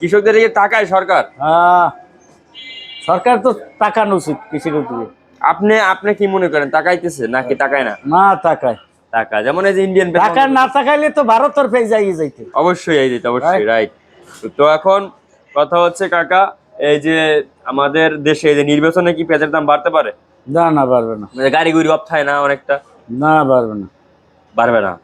কৃষকদের এই টাকায় সরকার সরকার তো তাকানো উচিত কৃষকের দিকে। আপনি আপনি কি মনে করেন টাকাইতেছে নাকি টাকায় না? না তাকায়, টাকা যেমন এই যে ইন্ডিয়ান টাকা না তাকাইলে তো ভারতের পেয়ে যাইতে। অবশ্যই এই দিতে অবশ্যই রাইট। তো এখন কথা হচ্ছে কাকা, এই যে আমাদের দেশে এই যে নির্বাচনে কি পেঁয়াজের দাম বাড়তে পারে? না না পারবে না, মানে গাড়ি গুড়ি অপথায় না অনেকটা? না পারবে না, বাড়বে না।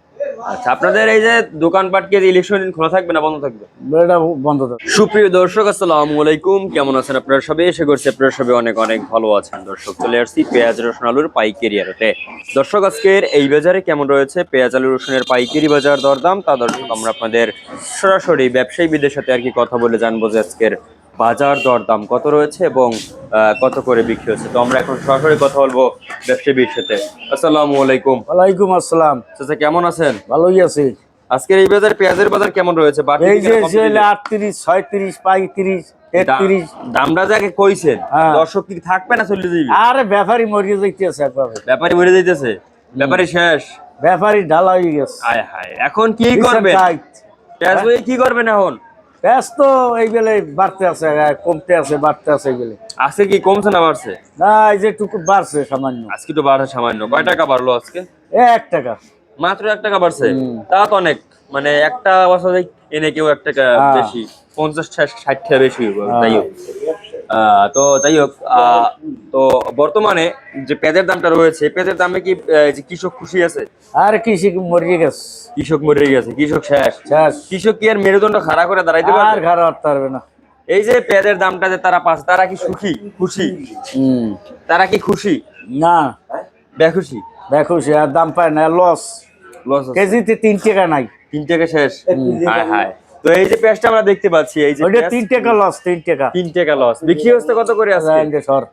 আচ্ছা, আপনাদের এই যে দোকানপাট কি ইলেকশন দিন খোলা থাকবে না বন্ধ থাকবে? এটা বন্ধ থাকবে। সুপ্রিয় দর্শক, আসসালামু আলাইকুম। কেমন আছেন আপনারা সবাই? এসে করছি আপনারা সবাই অনেক অনেক ভালো আছেন। দর্শক, চলে আসছি পেঁয়াজ রসুন আলুর পাইকারি আড়তে। দর্শক, আজকের এই বাজারে কেমন রয়েছে পেঁয়াজ আলু রসুনের পাইকারি বাজার দরদাম, তা দর্শক আমরা আপনাদের সরাসরি ব্যবসায়ীদের সাথে আর কি কথা বলে জানবো যে আজকের বাজার দরদাম কত রয়েছে এবং কত করে বিক্রি হচ্ছে। তো আমরা এখন সরাসরি কথা বলবো ব্যবসায়ীর সাথে। আসসালামু আলাইকুম। ওয়ালাইকুম আসসালাম। চাচা কেমন আছেন? ভালোই আছি। আজকের এই বাজার পেঁয়াজের বাজার কেমন রয়েছে? এই যে 38, 36, 35, 33 দামটা যাকে কইছেন হ্যাঁ। দর্শক কি থাকবে না চলে যাবে? আরে ব্যাপারী মরিয়ে যাইতেছে একভাবে, ব্যাপারী মরে যাইতেছে, ব্যাপারী শেষ, ব্যাপারী ঢালা হয়ে গেছে। আয় হায়, এখন কি করবেন? পেঁয়াজ বই কি করবেন এখন? পেঁয়াজ তো এই বেলে বাড়তে আছে, কমতে আছে, বাড়তে আছে এই বেলে। আজকে কি কমছে না বাড়ছে? না এই যে টুকু বাড়ছে সামান্য। আজকে তো বাড়ছে সামান্য। কয় টাকা বাড়লো আজকে? 1 টাকা, মাত্র 1 টাকা বাড়ছে। তা তো অনেক, মানে একটা বছর এনে কেউ 1 টাকা বেশি, 50, 60 টাকা বেশি তাই হোক। তো যাই হোক, তো বর্তমানে যে পেঁয়াজের দামটা রয়েছে, পেঁয়াজের দামে কি যে কৃষক খুশি আছে? আর কৃষি মরিয়ে গেছে, কৃষক মরে গেছে, কৃষক শেষ। শেষ। কৃষক কি আর মেরুদণ্ড খাড়া করে দাঁড়াইতে আর পারবে? ঘর হতে পারবে না। এই যে পেঁয়াজের দামটা যে তারা পাচ্ছে, তারা কি সুখী? খুশি? তারা কি খুশি? না, বেখুশি। দেখো সে আর দাম পায় না, লস। লস কেজিতে 3 টাকা নাই, 3 টাকা শেষ। হায় হায়। তো এই যে পেঁয়াজটা আমরা দেখতে পাচ্ছি, এই যে ওইটা 3 টাকা লস, 3 টাকা। 3 টাকা লস। বিক্রি হচ্ছে কত করে আজকে? সর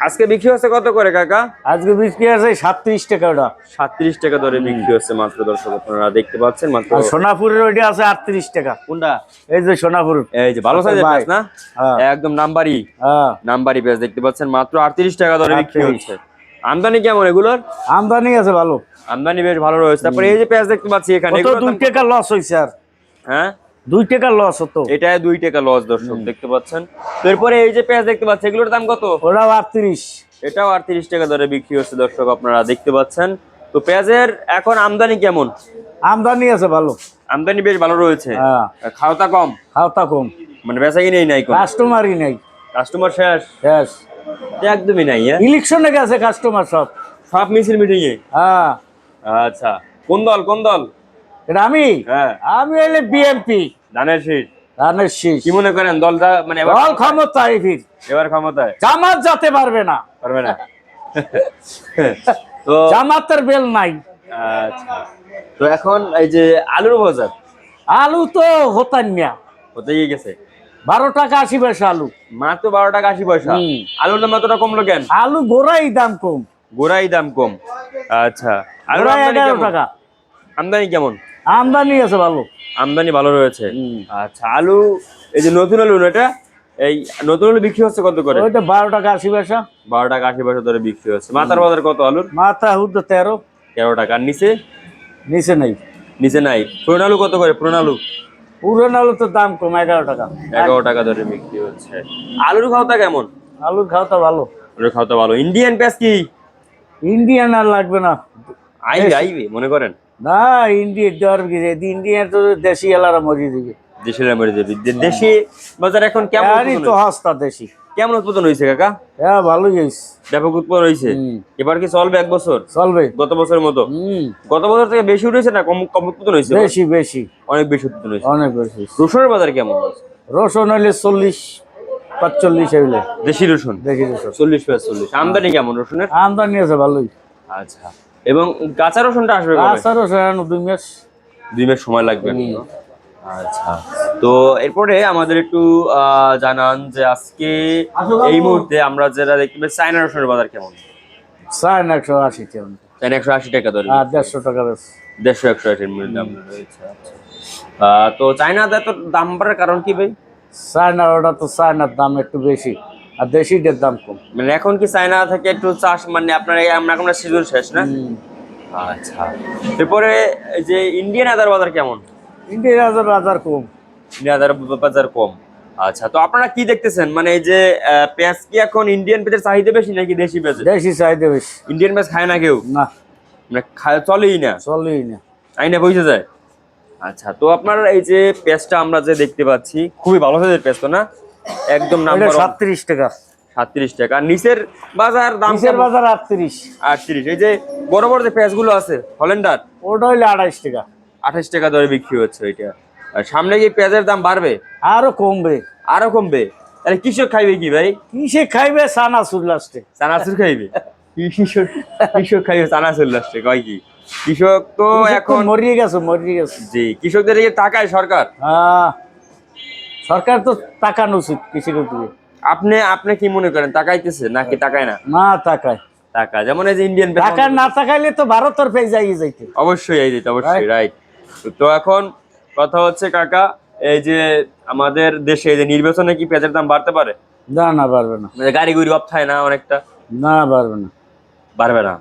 আজকে বিক্রি হচ্ছে কত করে কাকা? আজকে বিক্রি আছে 37 টাকা, ওটা 37 টাকা দরে বিক্রি হচ্ছে মাত্র। দর্শক আপনারা দেখতে পাচ্ছেন মাত্র। আর সোনাপুরের ওইটা আছে 38 টাকা। কোনটা? এই যে সোনাপুর, এই যে ভালো সাইজের পেঁয়াজ না? হ্যাঁ। একদম নাম্বারি, হ্যাঁ নাম্বারি পেঁয়াজ দেখতে পাচ্ছেন মাত্র 38 টাকা দরে বিক্রি 38 হচ্ছে। আমদানি কেমন এগুলোর? আমদানি আছে ভালো, আমদানি বেশ ভালো রয়েছে। তারপরে এই যে পেঁয়াজ দেখতে পাচ্ছি এখানে, কত এগুলোর 2 দাম কত? টাকা লস হইছে। আর হ্যাঁ 2 টাকা লস হতো, এটায় 2 টাকা লস দর্শক দেখতে পাচ্ছেন। তারপরে এই যে পেঁয়াজ দেখতে পাচ্ছেন, এগুলোর দাম কত? ওটাও 38। এটাও 38 টাকা দরে বিক্রি হচ্ছে দর্শক আপনারা দেখতে পাচ্ছেন। তো পেঁয়াজের এখন আমদানি কেমন? আমদানি আছে ভালো, আমদানি বেশ ভালো রয়েছে। হ্যাঁ খাওয়া কম, খাওয়া কম, মানে বেচা কিনেই নাই কোন, কাস্টমারই নাই, কাস্টমার শেষ, শেষ। একদমই নাই। ইলেকশনে গেছে কাস্টমার সব, সব মিছিল মিটিং এ। হ্যাঁ। আচ্ছা, কোন দল কোন দল? এটা আমি হ্যাঁ, আমি হইলে বিএনপি, ধানের শীষ। ধানের শীষ। কি মনে করেন দলটা মানে দল ক্ষমতায় ফির, এবার ক্ষমতায় জামাত যেতে পারবে না, পারবে না? তো জামাতের বেল নাই। আচ্ছা, তো এখন এই যে আলুর বাজার, আলু তো হতান না, হতে গেছে 12 টাকা 80 পয়সা আলু, মাত্র 12 টাকা 80 পয়সা। আলুর দাম এতটা কমলো কেন? আলু গোড়াই দাম কম, গোড়াই দাম কম। আচ্ছা, আলুর গোড়াই আমদানি 11 কেমন? টাকা। আমদানি কেমন? আমদানি আছে ভালো, আমদানি ভালো রয়েছে। আচ্ছা, আলু এই যে নতুন আলু, এটা এই নতুন আলু বিক্রি হচ্ছে কত করে? ওইটা 12 টাকা 80 পয়সা। 12 টাকা 80 পয়সা ধরে বিক্রি হচ্ছে। মাথার বাজার কত আলুর? মাথা হুদ 13, 13 টাকা। আর নিচে? নিচে নাই, নিচে নাই। পুরান আলু কত করে? পুরান আলু পুরান আলু তো দাম কম, 11 টাকা। 11 টাকা ধরে বিক্রি হচ্ছে। আলুর খাওয়া কেমন? আলুর খাওয়া ভালো, আলুর খাওয়া ভালো। ইন্ডিয়ান পেঁয়াজ কি ইন্ডিয়ান আর লাগবে না, আইবে আইবে মনে করেন? না ইন্ডিয়ান দেওয়ার কি, ইন্ডিয়ান তো দেশি এলারা মরিয়ে দিবে। দেশের মরে যাবে। দেশি বাজার এখন কেমন আরই উৎপাদন তো হয়েছে? হস্তা দেশি। কেমন উৎপাদন হয়েছে কাকা? হ্যাঁ ভালোই হয়েছে, ব্যাপক উৎপাদন হয়েছে। এবার কি চলবে 1 বছর চলবে। গত বছরের মতো? গত বছর থেকে বেশি উঠেছে না কম? কম উৎপাদন হয়েছে? বেশি বেশি, অনেক বেশি উৎপাদন হয়েছে। অনেক বেশি। রসুনের বাজার কেমন? রসুন হইলে 40, 45 হইলে দেশি রসুন দেখি রসুন। 40-45। আমদানি কেমন রসুনের? আমদানি আছে ভালোই। আচ্ছা, এবং কাঁচা রসুনটা আসবে কবে? আচ্ছা রসুন 2 মাস। 2 মাস সময় লাগবে। আচ্ছা, তো এরপরে আমাদের একটু জানান যে আজকে এই মুহূর্তে আমরা যেটা দেখতে পাই চায়না রসুনের বাজার কেমন? চায় না 180 কেমন, চায়না 180 টাকা ধরে, আর 150 টাকা বেশ। 150-180 এর মধ্যে দাম রয়েছে। আচ্ছা, তো চায়নাতে এত দাম বাড়ার কারণ কি ভাই? চায়না ওটা তো চায়নার দাম একটু বেশি, আর দেশিদের দাম কম। মানে এখন কি চায়না থেকে একটু চাষ, মানে আপনার আমরা এখন সিজন শেষ না? আচ্ছা, এরপরে এই যে ইন্ডিয়ান আদার বাজার কেমন? ইন্ডিয়ার বাজার কম, নেওয়ার বাজার কম। আচ্ছা, তো আপনারা কি দেখতেছেন, মানে এই যে পেঁয়াজ কি এখন ইন্ডিয়ান পেঁয়াজের চাহিদা বেশি নাকি দেশি পেঁয়াজের? দেশি চাহিদা বেশি। ইন্ডিয়ান পেঁয়াজ খায় না কেউ, না, মানে চলেই না, চলেই না। আইনা পয়সা যায়। আচ্ছা, তো আপনার এই যে পেঁয়াজটা আমরা যে দেখতে পাচ্ছি খুবই ভালো সাইজের পেঁয়াজ তো না, একদম নাম্বার 37 টাকা। 37 টাকা। আর নিচের বাজার দাম নিচের বাজার 38। 38। এই যে বড় বড় যে পেঁয়াজগুলো আছে হল্যান্ডার, ওটা হইলে 28 টাকা। 28 টাকা দরে বিক্রি হচ্ছে ওইটা। আর সামনে কি পেঁয়াজের দাম বাড়বে? আরো কমবে। আরো কমবে? তাহলে কৃষক খাইবে কি ভাই? কিসে খাইবে? চানাচুর লাস্টে। চানাচুর খাইবে? কৃষক খাইবে চানাচুর লাস্টে, কয় কি? কৃষক তো এখন মরিয়ে গেছে, মরিয়ে গেছে। জি, কৃষকদের এই টাকায় সরকার। সরকার তো টাকানো উচিত কৃষকের দিকে। আপনি আপনি কি মনে করেন টাকাইতেছে নাকি টাকায় না? না, টাকায়। টাকা, যেমন এই যে ইন্ডিয়ান টাকা না টাকাইলে তো ভারতের পেয়ে যাইতে। অবশ্যই এই যেত, অবশ্যই রাইট। তো এখন কথা হচ্ছে কাকা, এই যে আমাদের দেশে এই যে নির্বাচনে কি পেঁয়াজের দাম বাড়তে পারে? না, না, পারবে না। মানে গাড়ি গুড়ি অপথায় না অনেকটা? না, পারবে না। বাড়বে না।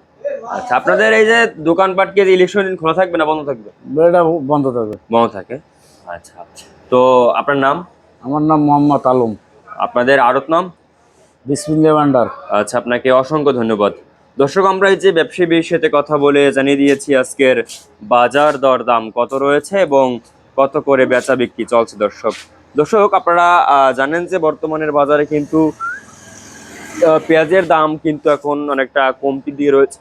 আচ্ছা, আপনাদের এই যে দোকানপাট কি ইলেকশন দিন খোলা থাকবে না বন্ধ থাকবে? এটা বন্ধ থাকবে। বন্ধ থাকে। আচ্ছা, তো আপনার নাম? আমার নাম মোহাম্মদ আলম। আপনাদের আড়ত নাম? বিসমিল্লাহ ভান্ডার। আচ্ছা, আপনাকে অসংখ্য ধন্যবাদ। দর্শক, আমরা এই যে ব্যবসায়ীর সাথে কথা বলে জানিয়ে দিয়েছি আজকের বাজার দর দাম কত রয়েছে এবং কত করে বেচা বিক্রি চলছে। দর্শক আপনারা জানেন যে বর্তমানের বাজারে কিন্তু পেঁয়াজের দাম কিন্তু এখন অনেকটা কমতি দিয়ে রয়েছে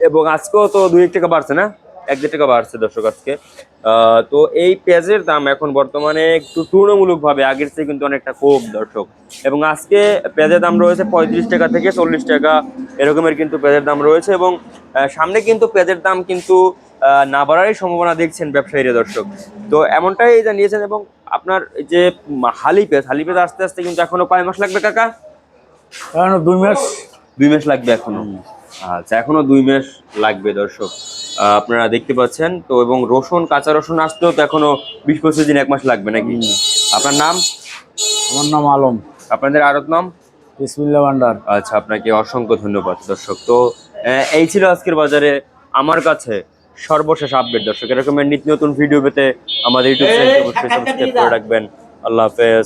এবং আজকেও তো 2-1 টাকা বাড়ছে না, 1-1.5 টাকা বাড়ছে দর্শক আজকে। তো এই পেঁয়াজের দাম এখন বর্তমানে একটু তুলনামূলকভাবে আগের চেয়ে কিন্তু অনেকটা কম দর্শক, এবং আজকে পেঁয়াজের দাম রয়েছে 35 টাকা থেকে 40 টাকা এরকমের কিন্তু পেঁয়াজের দাম রয়েছে, এবং সামনে কিন্তু পেঁয়াজের দাম কিন্তু না বাড়ারই সম্ভাবনা দেখছেন ব্যবসায়ীরা দর্শক। তো এমনটাই জানিয়েছেন। এবং আপনার যে হালি পেঁয়াজ আস্তে আস্তে কিন্তু এখনো কয় মাস লাগবে কাকা? এখনো 2 মাস। 2 মাস লাগবে এখনো। আচ্ছা, এখনো 2 মাস লাগবে দর্শক, আপনারা দেখতে পাচ্ছেন তো। এবং রসুন, কাঁচা রসুন আসতেও তো এখনো 20-25 দিন, 1 মাস লাগবে নাকি? আপনার নাম? আমার নাম আলম। আপনাদের আড়ত নাম? বিসমিল্লাহ ভান্ডার। আচ্ছা, আপনাকে অসংখ্য ধন্যবাদ দর্শক। তো এই ছিল আজকের বাজারে আমার কাছে সর্বশেষ আপডেট দর্শক। এরকমের নিত্য নতুন ভিডিও পেতে আমাদের ইউটিউব চ্যানেলটি অবশ্যই সাবস্ক্রাইব করে রাখবেন। আল্লাহ হাফেজ।